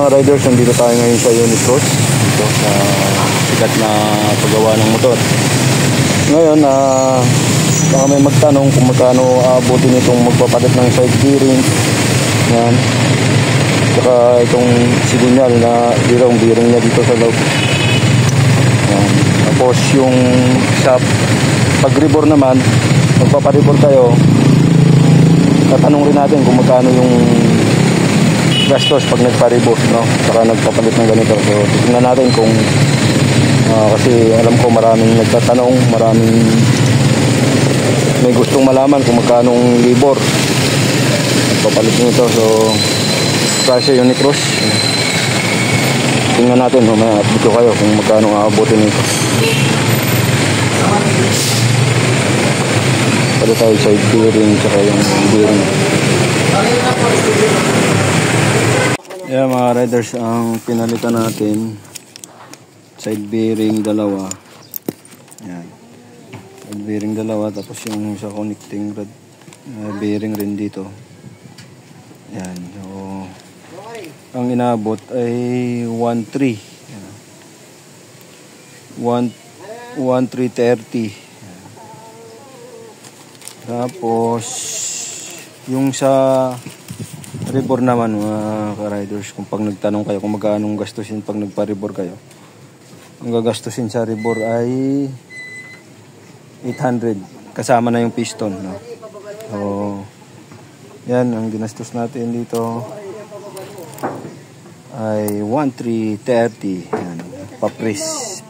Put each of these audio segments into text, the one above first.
mga riders, nandito tayo ngayon sa Unicross, dito sa sikat na paggawa ng motor. Ngayon, baka may magtanong kung magkano aabutin itong magpapalit ng side bearing. Yan. Saka itong signal na dirong bearing niya dito sa loob. Yan. Tapos yung sa pag-rebore naman, magpaparibore tayo, tatanong rin natin kung magkano yung gastos pag nagpa-rebore, no? Saka nagpapalit ng ganito. So tingnan natin kung kasi alam ko maraming nagtatanong, maraming may gustong malaman kung magkano ang libor nagpapalit nito. So kasi Unicross, tingnan natin, mamaya update ko kayo kung magkano aabutin nito. Pwede tayo side bearing saka yung bearing. Yeah, mga riders, ang pinalitan natin side bearing dalawa. Yan. Side bearing dalawa, tapos yung sa connecting rod bearing rin dito. Yan. So ang inabot ay 1.3. Yan. 1.330. Tapos yung sa rebore naman, mga ka-riders, kung pag nagtanong kayo kung magkano gastusin pag nagpa-rebore kayo, ang gagastusin sa rebore ay 800 kasama na yung piston, no? So yan, ang ginastos natin dito ay 1.330. Yan,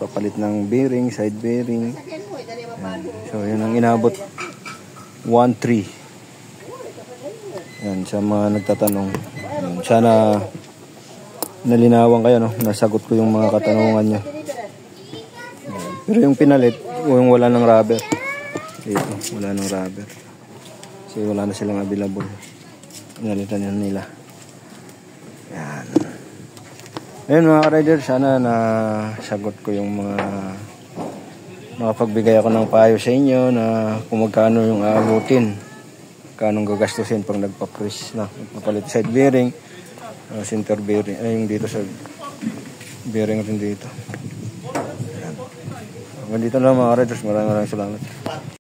papalit ng bearing, side bearing. Yan. So yun ang inabot, 1.3. Yan, sa mga nagtatanong. Yan, sana nalinawan kayo, no? Nasagot ko yung mga katanungan nyo. Yan. Pero yung pinalit, yung wala ng rubber. Dito, wala ng rubber. Kasi wala na silang available. Pinalitan yan nila. Yan. Ayun mga rider, sana nasagot ko yung mga makapagbigay ako ng payo sa inyo na kung magkano yung aabutin, kanong gagastusin pag nagpa-press na magpapalit side bearing, center bearing, ay yung dito sa bearing rin dito. Ayan. Hanggang dito lang mga riders, maraming salamat.